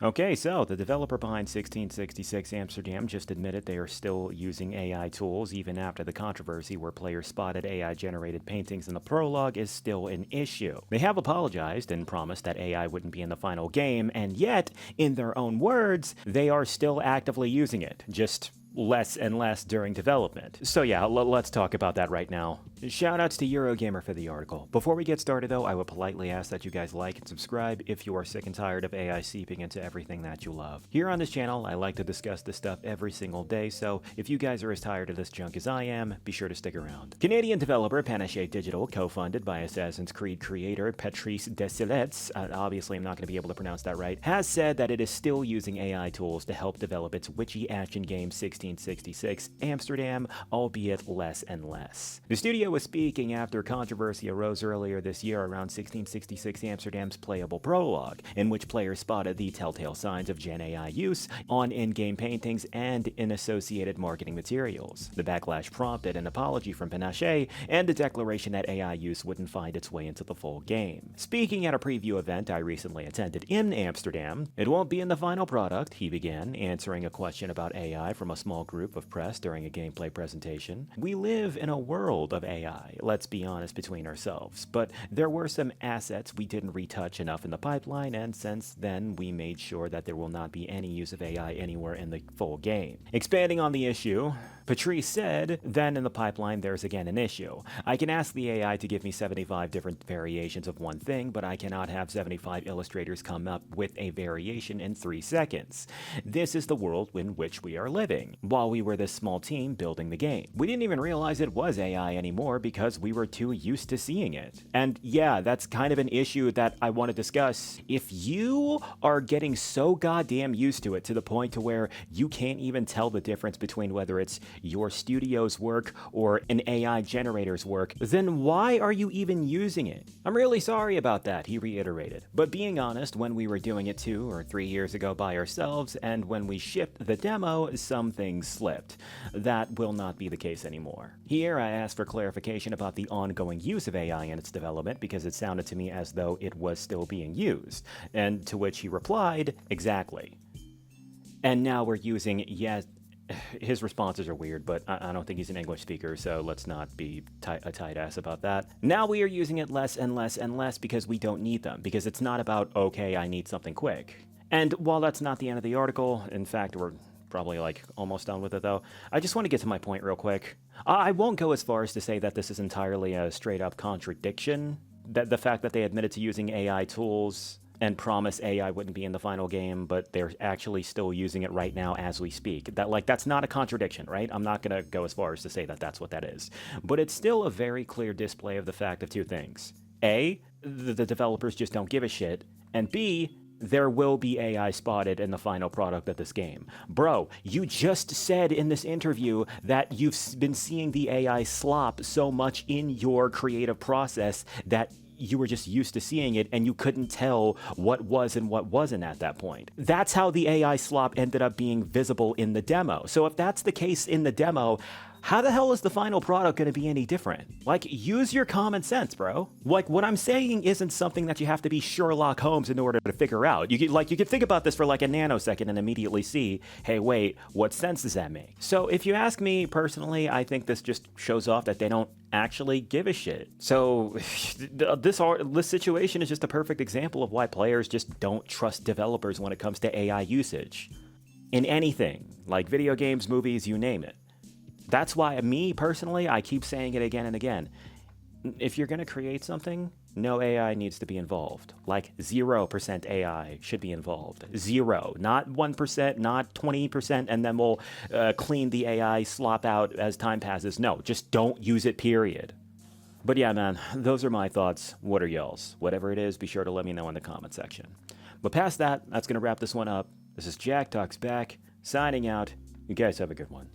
Okay, so the developer behind 1666 Amsterdam just admitted they are still using AI tools even after the controversy where players spotted AI-generated paintings in the prologue is still an issue. They have apologized and promised that AI wouldn't be in the final game, and yet, in their own words, they are still actively using it, just less and less during development. So yeah, let's talk about that right now. Shoutouts to Eurogamer for the article. Before we get started though, I would politely ask that you guys like and subscribe if you are sick and tired of AI seeping into everything that you love. Here on this channel, I like to discuss this stuff every single day, so if you guys are as tired of this junk as I am, be sure to stick around. Canadian developer Panache Digital, co-funded by Assassin's Creed creator Patrice Desilets, obviously I'm not going to be able to pronounce that right, has said that it is still using AI tools to help develop its witchy action game 1666 Amsterdam, albeit less and less. The studio was speaking after controversy arose earlier this year around 1666 Amsterdam's playable prologue, in which players spotted the telltale signs of Gen AI use on in-game paintings and in associated marketing materials. The backlash prompted an apology from Panache and a declaration that AI use wouldn't find its way into the full game. Speaking at a preview event I recently attended in Amsterdam, "It won't be in the final product," he began, answering a question about AI from a small group of press during a gameplay presentation. "We live in a world of AI, let's be honest between ourselves, but there were some assets we didn't retouch enough in the pipeline, and since then we made sure that there will not be any use of AI anywhere in the full game." Expanding on the issue, Patrice said, "Then in the pipeline there's again an issue. I can ask the AI to give me 75 different variations of one thing, but I cannot have 75 illustrators come up with a variation in 3 seconds. This is the world in which we are living. While we were this small team building the game, we didn't even realize it was AI anymore because we were too used to seeing it." And yeah, that's kind of an issue that I want to discuss. If you are getting so goddamn used to it to the point to where you can't even tell the difference between whether it's your studio's work or an AI generator's work, then why are you even using it? "I'm really sorry about that," he reiterated. "But being honest, when we were doing it 2 or 3 years ago by ourselves, and when we shipped the demo, some things slipped. That will not be the case anymore." Here, I asked for clarification about the ongoing use of AI in its development because it sounded to me as though it was still being used, and to which he replied, "Exactly. And now we're using, yes." His responses are weird, but I don't think he's an English speaker, so let's not be a tight ass about that. "Now we are using it less and less and less because we don't need them, because it's not about, okay, I need something quick." And while that's not the end of the article, in fact, we're probably like almost done with it though, I just want to get to my point real quick. I won't go as far as to say that this is entirely a straight up contradiction, that the fact that they admitted to using AI tools and promise AI wouldn't be in the final game, but they're actually still using it right now as we speak. That's not a contradiction, right? I'm not going to go as far as to say that that's what that is. But it's still a very clear display of the fact of 2 things. A, the developers just don't give a shit, and B, there will be AI spotted in the final product of this game. Bro, you just said in this interview that you've been seeing the AI slop so much in your creative process that you were just used to seeing it and you couldn't tell what was and what wasn't at that point. That's how the AI slop ended up being visible in the demo. So if that's the case in the demo, how the hell is the final product going to be any different? Like, use your common sense, bro. Like, what I'm saying isn't something that you have to be Sherlock Holmes in order to figure out. You could think about this for like a nanosecond and immediately see, hey, wait, what sense does that make? So if you ask me personally, I think this just shows off that they don't actually give a shit. So this situation is just a perfect example of why players just don't trust developers when it comes to AI usage. In anything, like video games, movies, you name it. That's why, me personally, I keep saying it again and again. If you're going to create something, no AI needs to be involved. Like 0% AI should be involved. 0. Not 1%, not 20%, and then we'll clean the AI slop out as time passes. No, just don't use it, period. But yeah, man, those are my thoughts. What are y'all's? Whatever it is, be sure to let me know in the comment section. But past that, that's going to wrap this one up. This is Jack Talks Back, signing out. You guys have a good one.